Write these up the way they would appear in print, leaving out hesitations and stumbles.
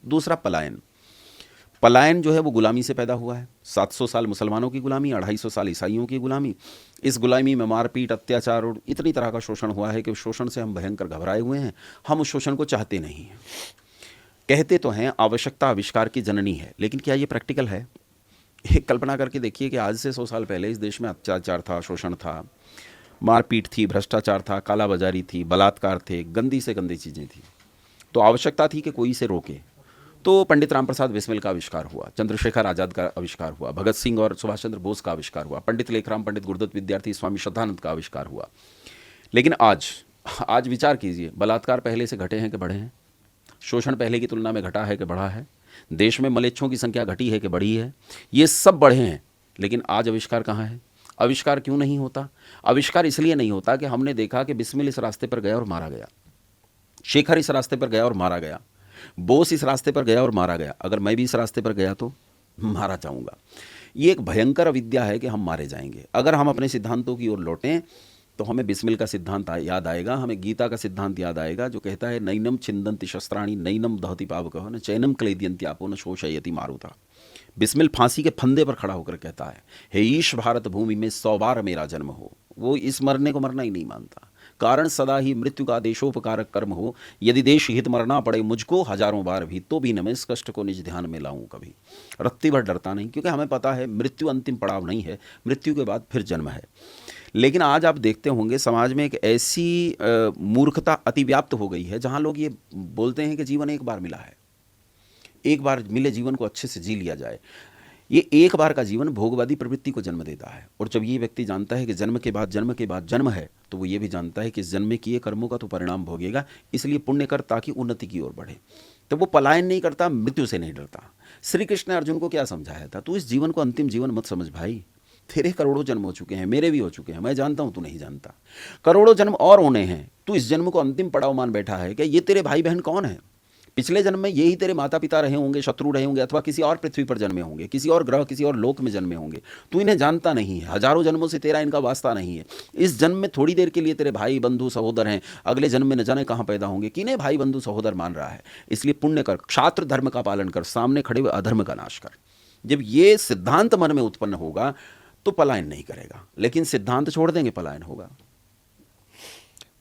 दूसरा पलायन। पलायन जो है वो गुलामी से पैदा हुआ है। 700 साल मुसलमानों की गुलामी, 250 साल ईसाइयों की गुलामी। इस गुलामी में मारपीट, अत्याचार और इतनी तरह का शोषण हुआ है कि उस शोषण से हम भयंकर घबराए हुए हैं। हम उस शोषण को चाहते नहीं हैं। कहते तो हैं आवश्यकता आविष्कार की जननी है, लेकिन क्या ये प्रैक्टिकल है? एक कल्पना करके देखिए कि आज से 100 साल पहले इस देश में अत्याचार था, शोषण था, मारपीट थी, भ्रष्टाचार था, कालाबाजारी थी, बलात्कार थे, गंदी से गंदी चीज़ें थी। तो आवश्यकता थी कि कोई इसे रोके। तो पंडित राम प्रसाद बिस्मिल का आविष्कार हुआ, चंद्रशेखर आज़ाद का आविष्कार हुआ, भगत सिंह और सुभाष चंद्र बोस का आविष्कार हुआ, पंडित लेखराम, पंडित गुरुदत्त विद्यार्थी, स्वामी श्रद्धानंद का आविष्कार हुआ। लेकिन आज विचार कीजिए, बलात्कार पहले से घटे हैं कि बढ़े हैं? शोषण पहले की तुलना में घटा है कि बढ़ा है? देश में मलेच्छों की संख्या घटी है कि बढ़ी है? ये सब बढ़े हैं, लेकिन आज आविष्कार कहाँ है? आविष्कार क्यों नहीं होता? आविष्कार इसलिए नहीं होता कि हमने देखा कि बिस्मिल इस रास्ते पर गया और मारा गया, शेखर इस रास्ते पर गया और मारा गया, बोस इस रास्ते पर गया और मारा गया। अगर मैं भी इस रास्ते पर गया तो मारा जाऊंगा। ये एक भयंकर अविद्या है कि हम मारे जाएंगे। अगर हम अपने सिद्धांतों की ओर लौटें तो हमें बिस्मिल का सिद्धांत याद आएगा, हमें गीता का सिद्धांत याद आएगा जो कहता है नैनम छिंदंति शस्त्राणि नैनम दहति पावकः न चैनम क्लेदयन्ति आपो न शोषयति मारुता। बिस्मिल फांसी के फंदे पर खड़ा होकर कहता है, हे ईश भारत भूमि में 100 बार मेरा जन्म हो। वो इस मरने को मरना ही नहीं मानता। कारण सदा ही मृत्यु का देशोपकारक कर्म हो, यदि देश हित मरना पड़े मुझको 1000 बार भी, तो भी न मैं इस कष्ट को निज ध्यान में लाऊं कभी। रत्ती भर डरता नहीं, क्योंकि हमें पता है मृत्यु अंतिम पड़ाव नहीं है, मृत्यु के बाद फिर जन्म है। लेकिन आज आप देखते होंगे समाज में एक ऐसी मूर्खता अतिव्याप्त हो गई है जहां लोग ये बोलते हैं कि जीवन एक बार मिला है, एक बार मिले जीवन को अच्छे से जी लिया जाए। ये एक बार का जीवन भोगवादी प्रवृत्ति को जन्म देता है। और जब ये व्यक्ति जानता है कि जन्म के बाद जन्म के बाद जन्म है, तो वो ये भी जानता है कि इस जन्म में किए कर्मों का तो परिणाम भोगेगा, इसलिए पुण्य कर ताकि उन्नति की ओर बढ़े। तो वो पलायन नहीं करता, मृत्यु से नहीं डरता। श्री कृष्ण ने अर्जुन को क्या समझाया था? तू इस जीवन को अंतिम जीवन मत समझ भाई, तेरे करोड़ों जन्म हो चुके हैं, मेरे भी हो चुके हैं, मैं जानता हूं तू नहीं जानता। करोड़ों जन्म और होने हैं, तू इस जन्म को अंतिम पड़ाव मान बैठा है कि ये तेरे भाई बहन कौन है? पिछले जन्म में यही तेरे माता पिता रहे होंगे, शत्रु रहे होंगे, अथवा किसी और पृथ्वी पर जन्मे होंगे, किसी और ग्रह, किसी और लोक में जन्मे होंगे। तू इन्हें जानता नहीं है, हजारों जन्मों से तेरा इनका वास्ता नहीं है। इस जन्म में थोड़ी देर के लिए तेरे भाई बंधु सहोदर हैं, अगले जन्म में न जाने कहाँ पैदा होंगे। किन्हें भाई बंधु सहोदर मान रहा है? इसलिए पुण्य कर, क्षात्र धर्म का पालन कर, सामने खड़े हुए अधर्म का नाश कर। जब ये सिद्धांत मन में उत्पन्न होगा तो पलायन नहीं करेगा, लेकिन सिद्धांत छोड़ देंगे पलायन होगा।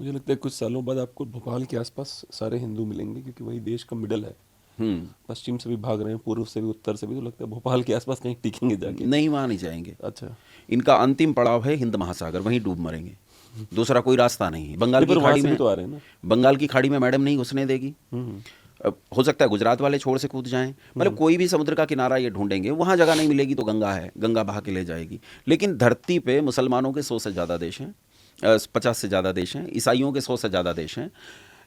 मुझे लगता है कुछ सालों बाद आपको भोपाल के आसपास सारे हिंदू मिलेंगे, क्योंकि वही देश का मिडल है। पश्चिम से भी भाग रहे हैं, पूर्व से भी, उत्तर से भी। तो लगता है भोपाल के आसपास कहीं टिकेंगे जाके। नहीं, वहाँ नहीं जाएंगे। अच्छा, इनका अंतिम पड़ाव है हिंद महासागर, वहीं डूब मरेंगे, दूसरा कोई रास्ता नहीं है। बंगाल की खाड़ी में तो आ रहे हैं ना, बंगाल की खाड़ी में मैडम नहीं घुसने देगी। हो सकता है गुजरात वाले छोड़ से कूद जाएं, मतलब कोई भी समुद्र का किनारा ये ढूंढेंगे, वहाँ जगह नहीं मिलेगी तो गंगा है, गंगा बहा के ले जाएगी। लेकिन धरती पे मुसलमानों के 100 से ज़्यादा देश हैं, 50 से ज़्यादा देश हैं, ईसाइयों के 100 से ज़्यादा देश हैं,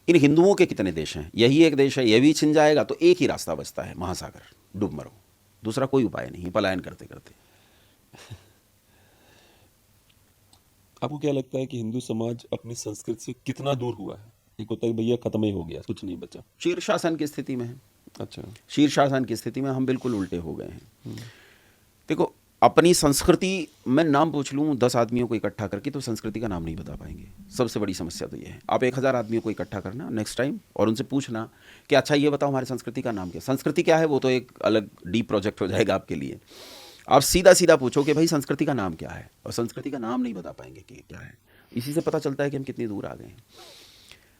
इन हिंदुओं के कितने देश हैं? यही एक देश है, ये भी छिन जाएगा तो एक ही रास्ता बचता है, महासागर, डूब मरो, दूसरा कोई उपाय नहीं पलायन करते करते। आपको क्या लगता है कि हिंदू समाज अपनी संस्कृति से कितना दूर हुआ है? एक होता है भैया खत्म ही हो गया, कुछ नहीं बचा, शीर्षासन की स्थिति में है। अच्छा, शीर्षासन की स्थिति में हम बिल्कुल उल्टे हो गए हैं। देखो, अपनी संस्कृति, मैं नाम पूछ लूँ 10 आदमियों को इकट्ठा करके तो संस्कृति का नाम नहीं बता पाएंगे। सबसे बड़ी समस्या तो ये है। आप 1000 आदमियों को इकट्ठा करना नेक्स्ट टाइम और उनसे पूछना कि अच्छा ये बताओ हमारी संस्कृति का नाम क्या। संस्कृति क्या है वो तो एक अलग डीप प्रोजेक्ट हो जाएगा आपके लिए। आप सीधा सीधा पूछो कि भाई संस्कृति का नाम क्या है, और संस्कृति का नाम नहीं बता पाएंगे कि क्या है। इसी से पता चलता है कि हम कितनी दूर आ गए हैं।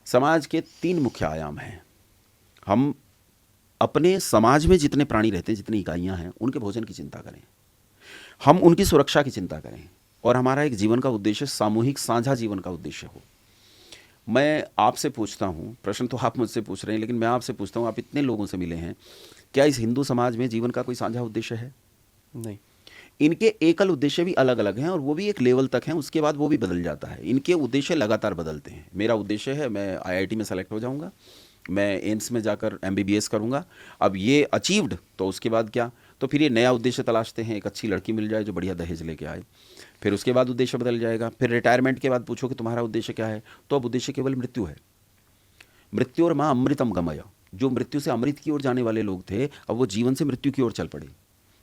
समाज के 3 मुख्य आयाम हैं। हम अपने समाज में जितने प्राणी रहते हैं, जितनी इकाइयाँ हैं, उनके भोजन की चिंता करें, हम उनकी सुरक्षा की चिंता करें, और हमारा एक जीवन का उद्देश्य सामूहिक साझा जीवन का उद्देश्य हो। मैं आपसे पूछता हूँ, प्रश्न तो आप मुझसे पूछ रहे हैं, लेकिन मैं आपसे पूछता हूँ, आप इतने लोगों से मिले हैं, क्या इस हिंदू समाज में जीवन का कोई साझा उद्देश्य है? नहीं। इनके एकल उद्देश्य भी अलग अलग हैं, और वो भी एक लेवल तक हैं, उसके बाद वो भी बदल जाता है। इनके उद्देश्य लगातार बदलते हैं। मेरा उद्देश्य है मैं IIT में सेलेक्ट हो जाऊँगा, मैं एम्स में जाकर MBBS करूँगा। अब ये अचीव्ड, तो उसके बाद क्या? तो फिर ये नया उद्देश्य तलाशते हैं, एक अच्छी लड़की मिल जाए जो बढ़िया दहेज लेके आए। फिर उसके बाद उद्देश्य बदल जाएगा। फिर रिटायरमेंट के बाद पूछो कि तुम्हारा उद्देश्य क्या है, तो अब उद्देश्य केवल मृत्यु है। मृत्यु और माँ अमृतम गमय, जो मृत्यु से अमृत की ओर जाने वाले लोग थे, अब वो जीवन से मृत्यु की ओर चल पड़े।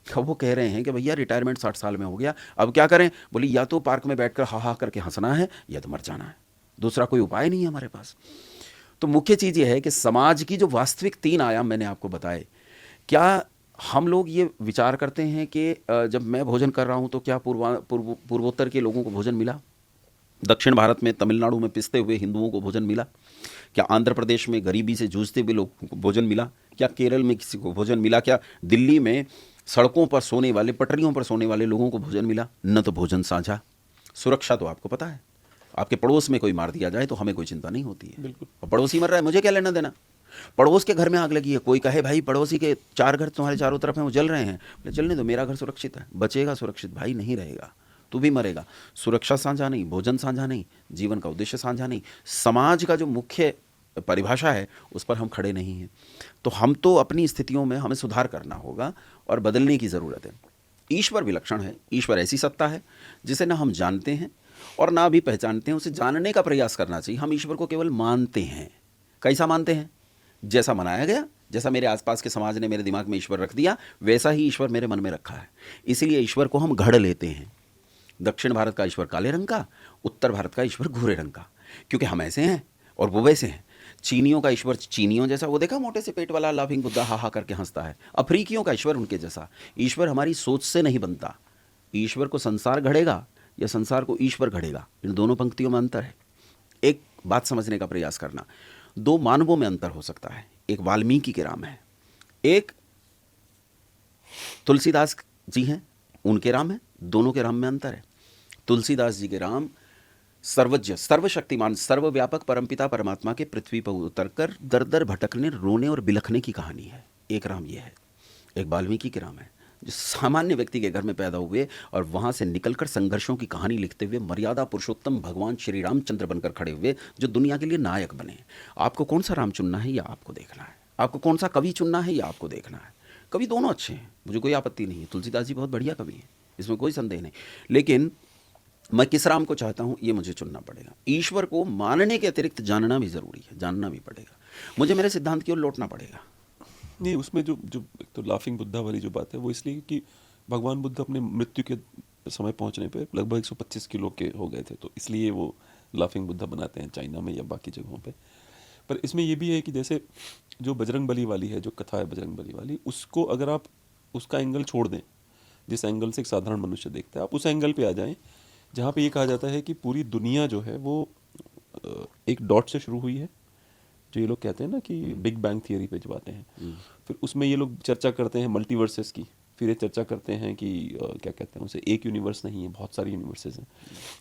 अब वो कह रहे हैं कि भैया रिटायरमेंट 60 साल में हो गया, अब क्या करें? बोली या तो पार्क में बैठकर हा हा करके हंसना है, या तो मर जाना है, दूसरा कोई उपाय नहीं है हमारे पास। तो मुख्य चीज़ ये है कि समाज की जो वास्तविक 3 आयाम मैंने आपको बताए, क्या हम लोग ये विचार करते हैं कि जब मैं भोजन कर रहा हूँ तो क्या पूर्वोत्तर के लोगों को भोजन मिला? दक्षिण भारत में तमिलनाडु में पिसते हुए हिंदुओं को भोजन मिला? क्या आंध्र प्रदेश में गरीबी से जूझते हुए लोगों को भोजन मिला? क्या केरल में किसी को भोजन मिला? क्या दिल्ली में सड़कों पर सोने वाले, पटरियों पर सोने वाले लोगों को भोजन मिला? न तो भोजन साझा। सुरक्षा तो आपको पता है, आपके पड़ोस में कोई मार दिया जाए तो हमें कोई चिंता नहीं होती है, बिल्कुल। और पड़ोसी मर रहा है, मुझे क्या लेना देना? पड़ोस के घर में आग लगी है, कोई कहे भाई पड़ोसी के 4 घर तुम्हारे चारों तरफ हैं, वो जल रहे हैं, बोले चलने दो, मेरा घर सुरक्षित है, बचेगा सुरक्षित, भाई नहीं रहेगा, तू भी मरेगा। सुरक्षा साझा नहीं, भोजन साझा नहीं, जीवन का उद्देश्य साझा नहीं, समाज का जो मुख्य परिभाषा है उस पर हम खड़े नहीं हैं। तो हम तो अपनी स्थितियों में हमें सुधार करना होगा और बदलने की ज़रूरत है। ईश्वर विलक्षण है, ईश्वर ऐसी सत्ता है जिसे ना हम जानते हैं और ना भी पहचानते हैं, उसे जानने का प्रयास करना चाहिए। हम ईश्वर को केवल मानते हैं। कैसा मानते हैं? जैसा मनाया गया, जैसा मेरे आसपास के समाज ने मेरे दिमाग में ईश्वर रख दिया, वैसा ही ईश्वर मेरे मन में रखा है। इसीलिए ईश्वर को हम घड़ लेते हैं। दक्षिण भारत का ईश्वर काले रंग का, उत्तर भारत का ईश्वर भूरे रंग का, क्योंकि हम ऐसे हैं और वो वैसे हैं। चीनियों का ईश्वर चीनियों जैसा, वो देखा मोटे से पेट वाला लाफिंग बुद्धा हा हा करके हंसता है। अफ्रीकियों का ईश्वर उनके जैसा। ईश्वर हमारी सोच से नहीं बनता। ईश्वर को संसार घड़ेगा या संसार को ईश्वर घड़ेगा, इन दोनों पंक्तियों में अंतर है। एक बात समझने का प्रयास करना, 2 मानवों में अंतर हो सकता है। एक वाल्मीकि के राम है, एक तुलसीदास जी हैं, उनके राम है। दोनों के राम में अंतर है। तुलसीदास जी के राम सर्वज्ञ, सर्वशक्तिमान, सर्वव्यापक परमपिता परमात्मा के पृथ्वी पर उतरकर दर दर भटकने, रोने और बिलखने की कहानी है। एक राम ये है। एक वाल्मीकि के राम है, जो सामान्य व्यक्ति के घर में पैदा हुए और वहाँ से निकलकर संघर्षों की कहानी लिखते हुए मर्यादा पुरुषोत्तम भगवान श्री रामचंद्र बनकर खड़े हुए, जो दुनिया के लिए नायक बने। आपको कौन सा राम चुनना है या आपको देखना है? आपको कौन सा कवि चुनना है या आपको देखना है? कवि दोनों अच्छे हैं, मुझे कोई आपत्ति नहीं है। तुलसीदास जी बहुत बढ़िया कवि हैं, इसमें कोई संदेह नहीं। लेकिन मैं किस राम को चाहता हूँ ये मुझे चुनना पड़ेगा। ईश्वर को मानने के अतिरिक्त जानना भी ज़रूरी है, जानना भी पड़ेगा। मुझे मेरे सिद्धांत की ओर लौटना पड़ेगा। नहीं, उसमें जो जो एक तो लाफिंग बुद्धा वाली जो बात है वो इसलिए कि भगवान बुद्ध अपने मृत्यु के समय पहुंचने पे लगभग 125 किलो के हो गए थे, तो इसलिए वो लाफिंग बुद्धा बनाते हैं चाइना में या बाकी जगहों पे। पर इसमें ये भी है कि जैसे जो बजरंग बली वाली है, जो कथा है बजरंग बली वाली, उसको अगर आप उसका एंगल छोड़ दें, जिस एंगल से एक साधारण मनुष्य देखता है, आप उस एंगल पे आ जाएं जहाँ पे ये कहा जाता है कि पूरी दुनिया जो है वो एक डॉट से शुरू हुई है, जो ये लोग कहते हैं ना कि बिग बैंग थियरी पे जब आते हैं, फिर उसमें ये लोग चर्चा करते हैं मल्टीवर्सेस की। फिर ये चर्चा करते हैं कि क्या कहते हैं उसे, एक यूनिवर्स नहीं है, बहुत सारी यूनिवर्सेस हैं।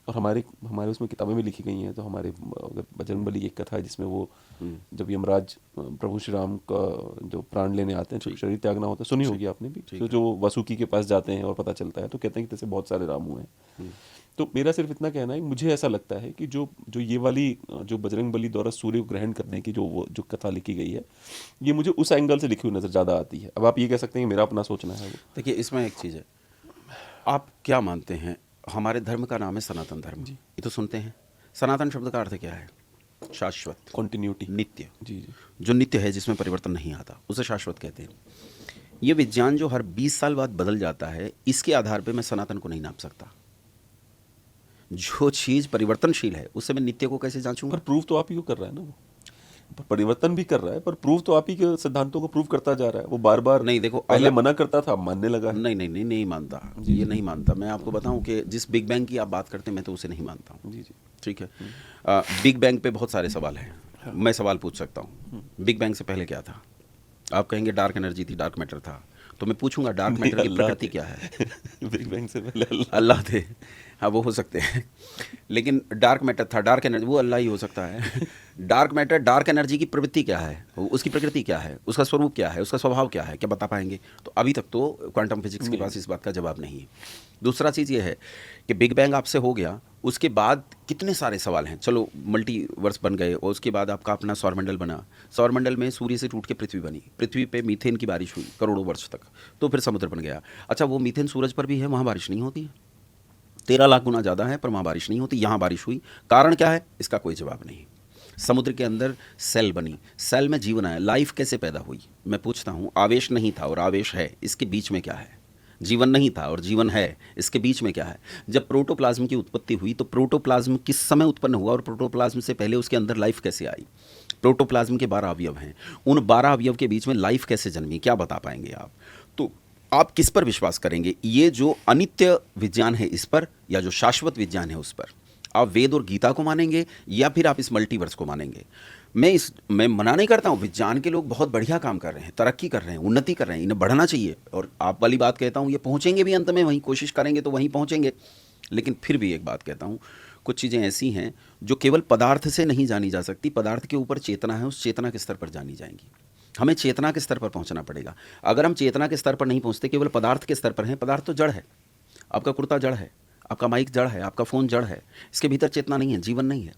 और हमारे हमारे उसमें किताबें भी लिखी गई हैं। तो हमारे अगर बजरंगबली एक कथा है जिसमें वो जब यमराज प्रभु श्री राम का जो प्राण लेने आते हैं, शरीर त्यागना होता है, सुनी होगी आपने भी, तो जो वासुकी के पास जाते हैं और पता चलता है तो कहते हैं कि जैसे बहुत सारे राम हुए हैं। तो मेरा सिर्फ इतना कहना है, मुझे ऐसा लगता है कि जो जो ये वाली जो बजरंगबली द्वारा सूर्य को ग्रहण करने की जो कथा लिखी गई है, ये मुझे उस एंगल से लिखी हुई नज़र ज़्यादा आती है। अब आप ये कह सकते हैं कि मेरा अपना सोचना है वो। देखिए, इसमें एक चीज़ है, आप क्या मानते हैं? हमारे धर्म का नाम है सनातन धर्म जी, ये तो सुनते हैं। सनातन शब्द का अर्थ क्या है? शाश्वत, कॉन्टिन्यूटी, नित्य। जी जी, जो नित्य है, जिसमें परिवर्तन नहीं आता, उसे शाश्वत कहते हैं। ये विज्ञान जो हर 20 साल बाद बदल जाता है, इसके आधार पे मैं सनातन को नहीं नाप सकता। जो चीज़ परिवर्तनशील है उससे मैं नित्य को कैसे जांचूंगा? पर प्रूव तो आप ही को कर रहा है ना वो, परिवर्तन भी कर रहा है, पर प्रूव तो आप ही के सिद्धांतों को प्रूव करता जा रहा है। वो बार बार नहीं, देखो, पहले मना करता था, अब मानने लगा है। नहीं मानता, ये नहीं मानता। मैं आपको बताऊं कि जिस बिग बैंग की आप बात करते हैं, मैं तो उसे नहीं मानता हूँ। जी जी, ठीक है। बिग बैंग पे बहुत सारे सवाल हैं। मैं सवाल पूछ सकता हूँ, बिग बैंग से पहले क्या था? आप कहेंगे डार्क एनर्जी थी, डार्क मैटर था। तो मैं पूछूंगा डार्क मैटर की प्रकृति क्या है? बिग बैंग से पहले अल्लाह थे। हाँ, वो हो सकते हैं, लेकिन डार्क मैटर था, डार्क एनर्जी, वो अल्लाह ही हो सकता है। डार्क मैटर, डार्क एनर्जी की प्रवृत्ति क्या है? उसकी प्रकृति क्या है? उसका स्वरूप क्या है? उसका स्वभाव क्या है? क्या बता पाएंगे? तो अभी तक तो क्वांटम फिजिक्स के पास इस बात का जवाब नहीं है। दूसरा चीज़ ये है कि बिग बैंग आपसे हो गया, उसके बाद कितने सारे सवाल हैं। चलो, मल्टीवर्स बन गए, और उसके बाद आपका अपना सौरमंडल बना। सौरमंडल में सूर्य से टूट के पृथ्वी बनी, पृथ्वी पे मीथेन की बारिश हुई करोड़ों वर्ष तक, तो फिर समुद्र बन गया। अच्छा, वो मीथेन सूरज पर भी है, वहाँ बारिश नहीं होती है। 13 लाख गुना ज़्यादा है, पर वहाँ बारिश नहीं होती, यहाँ बारिश हुई। कारण क्या है? इसका कोई जवाब नहीं। समुद्र के अंदर सेल बनी, सेल में जीवन आया, लाइफ कैसे पैदा हुई? मैं पूछता हूँ, आवेश नहीं था और आवेश है, इसके बीच में क्या है? जीवन नहीं था और जीवन है, इसके बीच में क्या है? जब प्रोटोप्लाज्म की उत्पत्ति हुई तो प्रोटोप्लाज्म किस समय उत्पन्न हुआ और प्रोटोप्लाज्म से पहले उसके अंदर लाइफ कैसे आई? प्रोटोप्लाज्म के 12 अवयव हैं, उन 12 अवयव के बीच में लाइफ कैसे जन्मी, क्या बता पाएंगे आप? तो आप किस पर विश्वास करेंगे? ये जो अनित्य विज्ञान है इस पर, या जो शाश्वत विज्ञान है उस पर? आप वेद और गीता को मानेंगे या फिर आप इस मल्टीवर्स को मानेंगे? मैं मना नहीं करता हूँ, विज्ञान के लोग बहुत बढ़िया काम कर रहे हैं, तरक्की कर रहे हैं, उन्नति कर रहे हैं, इन्हें बढ़ना चाहिए। और आप वाली बात कहता हूँ, ये पहुँचेंगे भी अंत में वहीं, कोशिश करेंगे तो वहीं पहुँचेंगे। लेकिन फिर भी एक बात कहता हूँ, कुछ चीज़ें ऐसी हैं जो केवल पदार्थ से नहीं जानी जा सकती, पदार्थ के ऊपर चेतना है, उस चेतना के स्तर पर जानी जाएंगी। हमें चेतना के स्तर पर पहुंचना पड़ेगा। अगर हम चेतना के स्तर पर नहीं पहुंचते, केवल पदार्थ के स्तर पर हैं, पदार्थ तो जड़ है, आपका कुर्ता जड़ है, आपका माइक जड़ है, आपका फ़ोन जड़ है, इसके भीतर चेतना नहीं है, जीवन नहीं है।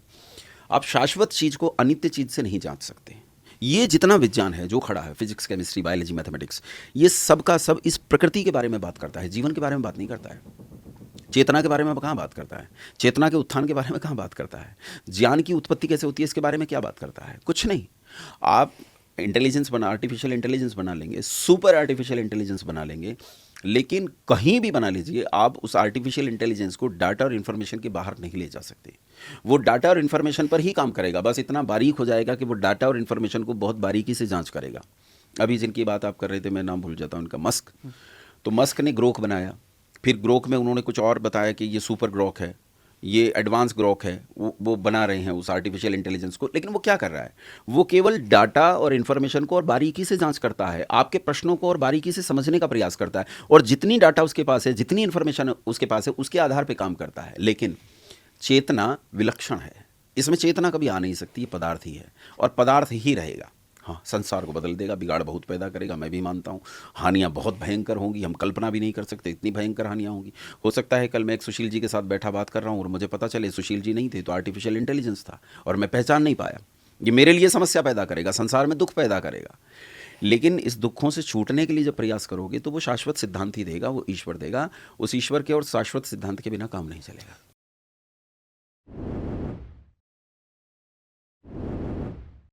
आप शाश्वत चीज़ को अनित्य चीज़ से नहीं जांच सकते। ये जितना विज्ञान है जो खड़ा है, फिजिक्स, केमिस्ट्री, बायोलॉजी, मैथमेटिक्स, ये सब का सब इस प्रकृति के बारे में बात करता है, जीवन के बारे में बात नहीं करता है। चेतना के बारे में कहाँ बात करता है? चेतना के उत्थान के बारे में कहाँ बात करता है? ज्ञान की उत्पत्ति कैसे होती है इसके बारे में क्या बात करता है? कुछ नहीं। आप इंटेलिजेंस बना, आर्टिफिशियल इंटेलिजेंस बना लेंगे, सुपर आर्टिफिशियल इंटेलिजेंस बना लेंगे, लेकिन कहीं भी बना लीजिए, आप उस आर्टिफिशियल इंटेलिजेंस को डाटा और इन्फॉर्मेशन के बाहर नहीं ले जा सकते। वो डाटा और इन्फॉर्मेशन पर ही काम करेगा, बस इतना बारीक हो जाएगा कि वो डाटा और इन्फॉर्मेशन को बहुत बारीकी से जांच करेगा। अभी जिनकी बात आप कर रहे थे, मैं नाम भूल जाता हूँ उनका, मस्क। तो मस्क ने ग्रोक बनाया, फिर ग्रोक में उन्होंने कुछ और बताया कि ये सुपर ग्रोक है, ये एडवांस ग्रोक है, वो बना रहे हैं उस आर्टिफिशियल इंटेलिजेंस को। लेकिन वो क्या कर रहा है? वो केवल डाटा और इन्फॉर्मेशन को और बारीकी से जांच करता है, आपके प्रश्नों को और बारीकी से समझने का प्रयास करता है, और जितनी डाटा उसके पास है, जितनी इन्फॉर्मेशन उसके पास है, उसके आधार पर काम करता है। लेकिन चेतना विलक्षण है, इसमें चेतना कभी आ नहीं सकती, ये पदार्थ ही है और पदार्थ ही रहेगा। हाँ, संसार को बदल देगा, बिगाड़ बहुत पैदा करेगा, मैं भी मानता हूँ। हानियाँ बहुत भयंकर होंगी, हम कल्पना भी नहीं कर सकते, इतनी भयंकर हानियाँ होंगी। हो सकता है कल मैं एक सुशील जी के साथ बैठा बात कर रहा हूँ और मुझे पता चले सुशील जी नहीं थे, तो आर्टिफिशियल इंटेलिजेंस था और मैं पहचान नहीं पाया। ये मेरे लिए समस्या पैदा करेगा, संसार में दुख पैदा करेगा। लेकिन इस दुखों से छूटने के लिए जब प्रयास करोगे तो वो शाश्वत सिद्धांत ही देगा, वो ईश्वर देगा। उस ईश्वर के और शाश्वत सिद्धांत के बिना काम नहीं चलेगा।